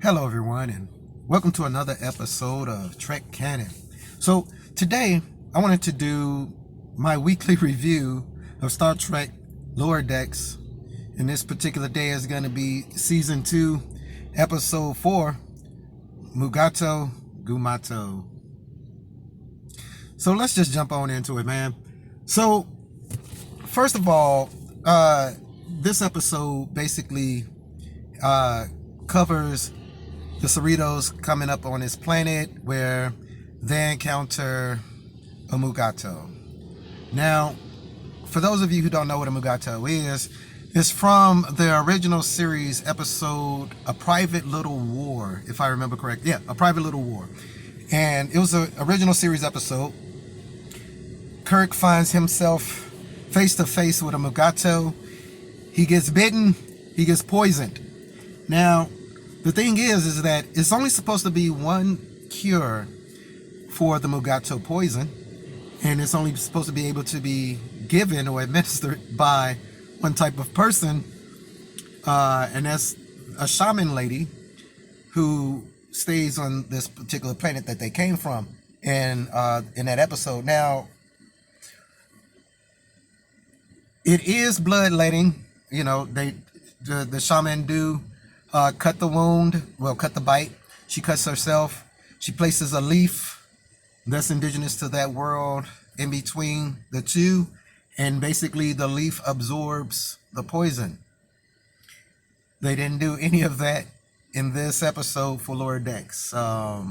Hello, everyone, and welcome to another episode of Trek Canon. So, today I wanted to do my weekly review of Star Trek Lower Decks, and this particular day is going to be Season 2, Episode 4, Mugato, Gumato. So, let's just jump on into it, man. So, first of all, this episode basically covers the Cerritos coming up on this planet where they encounter a Mugato. Now, for those of you who don't know what a Mugato is, it's from the original series episode A Private Little War, if I remember correct. Yeah, A Private Little War. And it was an original series episode. Kirk finds himself face to face with a Mugato. He gets bitten, he gets poisoned. Now, the thing is that it's only supposed to be one cure for the Mugato poison, and it's only supposed to be able to be given or administered by one type of person, and that's a shaman lady who stays on this particular planet that they came from in that episode. Now, it is bloodletting. You know, the shaman do cut the wound, cut the bite. She cuts herself. She places a leaf that's indigenous to that world in between the two, and basically the leaf absorbs the poison. They didn't do any of that in this episode for Lower Decks at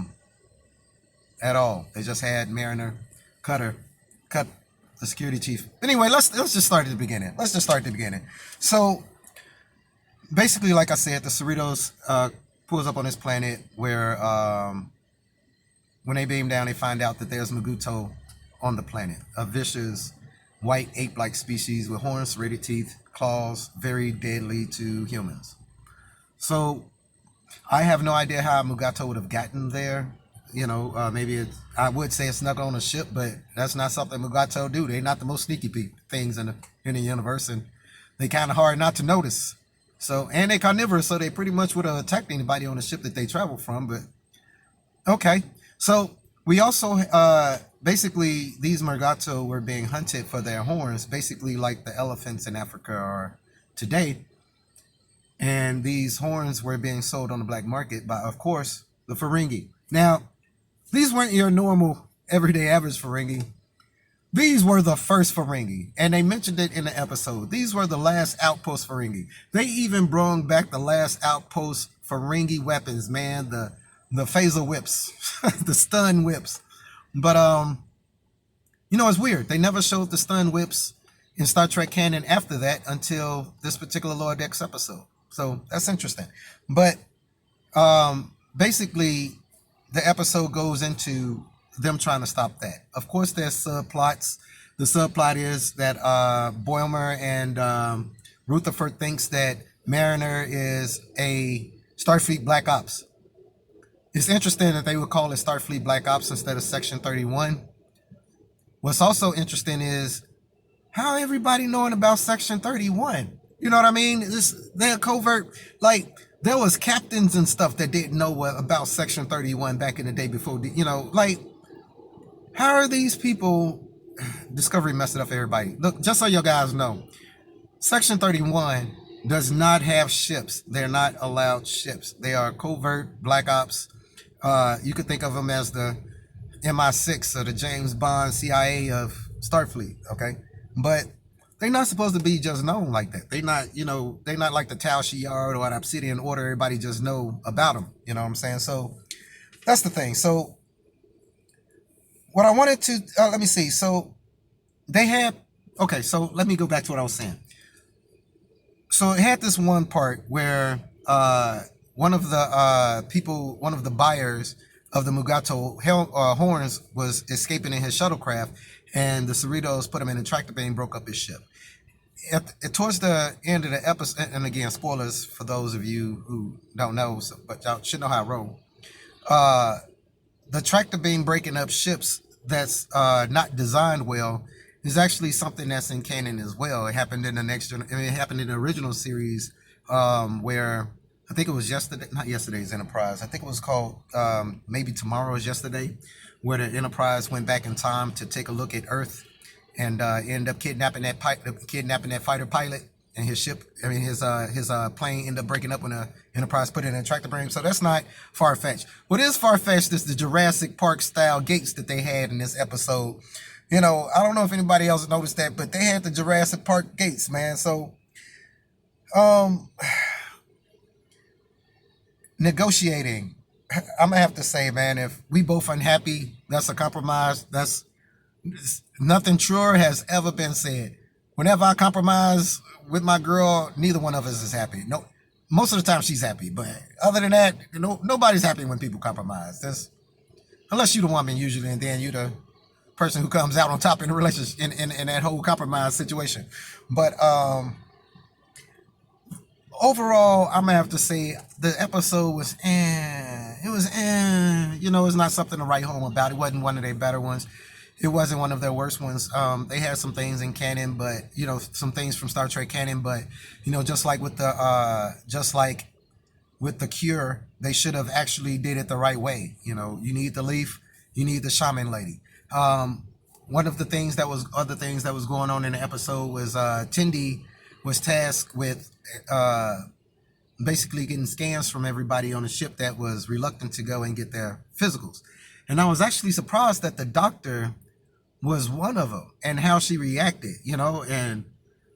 all. They just had Mariner cut the security chief. Anyway, let's just start at the beginning. So, basically, like I said, the Cerritos pulls up on this planet where when they beam down, they find out that there's Mugato on the planet, a vicious white ape-like species with horns, serrated teeth, claws, very deadly to humans. So I have no idea how Mugato would have gotten there. You know, maybe I would say it snuck on a ship, but that's not something Mugato do. They're not the most sneaky things in the universe, and they kind of hard not to notice. So, and they carnivorous, so they pretty much would have attacked anybody on the ship that they travel from. But okay, so we also basically these Mugato were being hunted for their horns, basically like the elephants in Africa are today. And these horns were being sold on the black market by, of course, the Ferengi. Now, these weren't your normal everyday average Ferengi. These were the first Ferengi, and they mentioned it in the episode. These were the last outpost Ferengi. They even brought back the last outpost Ferengi weapons, man, the phaser whips, the stun whips. But you know, it's weird. They never showed the stun whips in Star Trek canon after that until this particular Lower Decks episode. So that's interesting. But basically, the episode goes into them trying to stop that. Of course, there's subplots. The subplot is that Boimler and Rutherford thinks that Mariner is a Starfleet Black Ops. It's interesting that they would call it Starfleet Black Ops instead of Section 31. What's also interesting is how everybody knowing about Section 31. You know what I mean? They're covert, like there was captains and stuff that didn't know about Section 31 back in the day before, you know, like, how are these people? Discovery messed it up for everybody. Look, just so you guys know, Section 31 does not have ships. They're not allowed ships. They are covert Black Ops. You could think of them as the MI6 or the James Bond CIA of Starfleet, okay? But they're not supposed to be just known like that. They're not, you know, they're not like the Tal Shiar or the Obsidian Order. Everybody just know about them. You know what I'm saying? So that's the thing. So what I wanted to, let me see. So they had, okay, so let me go back to what I was saying. So it had this one part where one of the buyers of the Mugato horns was escaping in his shuttlecraft, and the Cerritos put him in a tractor beam, broke up his ship. Towards the end of the episode, and again, spoilers for those of you who don't know, but y'all should know how I roll. The tractor beam breaking up ships that's not designed well is actually something that's in canon as well. It happened in the it happened in the original series where I think it was yesterday, not yesterday's Enterprise. I think it was called maybe Tomorrow's Yesterday, where the Enterprise went back in time to take a look at Earth and end up kidnapping kidnapping that fighter pilot and his ship. I mean, his plane ended up breaking up when the Enterprise put it in a tractor beam. So that's not far fetched. What is far fetched is the Jurassic Park style gates that they had in this episode. You know, I don't know if anybody else noticed that, but they had the Jurassic Park gates, man. So, negotiating. I'm gonna have to say, man, if we both unhappy, that's a compromise. That's nothing truer has ever been said. Whenever I compromise with my girl, neither one of us is happy. No, most of the time she's happy, but other than that, nobody's happy when people compromise. That's unless you the woman usually, and then you the person who comes out on top in the relationship in that whole compromise situation. But overall, I'm gonna have to say the episode was it was it's not something to write home about. It wasn't one of their better ones. It wasn't one of their worst ones. They had some things in canon, but some things from Star Trek canon, but just like with the Cure, they should have actually did it the right way. You need the leaf, you need the shaman lady. One of the things that was going on in the episode was Tindy was tasked with basically getting scans from everybody on the ship that was reluctant to go and get their physicals. And I was actually surprised that the doctor was one of them and how she reacted, and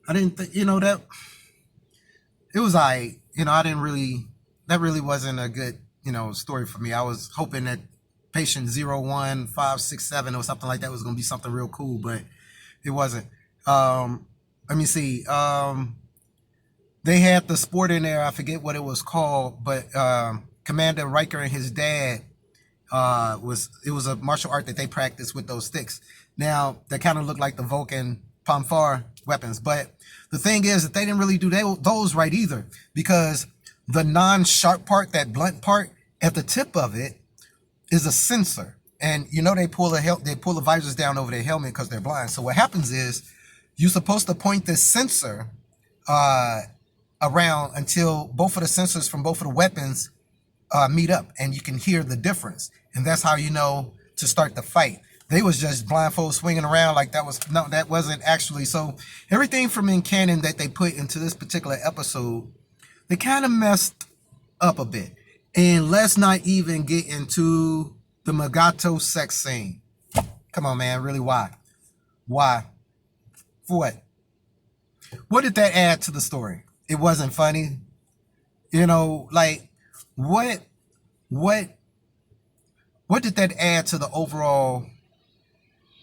I didn't think, that it was I didn't really, that really wasn't a good, story for me. I was hoping that patient 01567 or something like that was going to be something real cool, but it wasn't. Let me see. They had the sport in there. I forget what it was called, but Commander Riker and his dad it was a martial art that they practiced with those sticks. Now they kind of look like the Vulcan Pomfar weapons, but the thing is that they didn't really do those right either, because the non-sharp part, that blunt part at the tip of it, is a sensor, and they pull the visors down over their helmet because they're blind. So what happens is you're supposed to point this sensor around until both of the sensors from both of the weapons meet up, and you can hear the difference, and that's how to start the fight. They was just blindfold swinging around like that wasn't actually. So everything from in canon that they put into this particular episode, they kind of messed up a bit. And let's not even get into the Mugato sex scene. Come on, man, really, why? For what? What did that add to the story? It wasn't funny. Like what did that add to the overall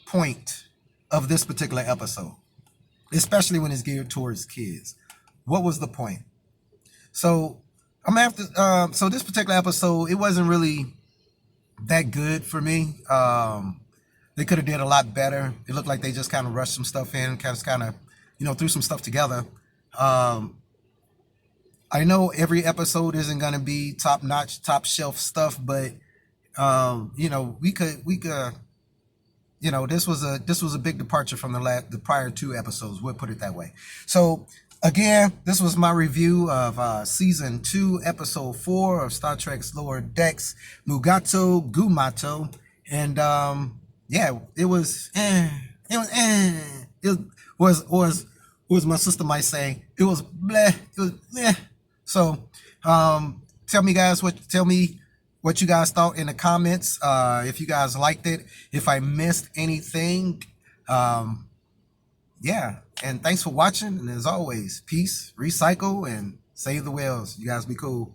point of this particular episode, especially when it's geared towards kids? What was the point? So I'm gonna have to so this particular episode, it wasn't really that good for me. They could have did a lot better. It looked like they just kind of rushed some stuff in, kind of threw some stuff together. I know every episode isn't gonna be top notch, top shelf stuff, but we could this was a big departure from the prior two episodes. We'll put it that way. So again, this was my review of season 2, episode 4 of Star Trek's Lower Decks, Mugato, Gumato, and it was my sister might say, it was bleh, it was bleh. So tell me what you guys thought in the comments. If you guys liked it, if I missed anything, and thanks for watching. And as always, peace, recycle, and save the whales. You guys be cool.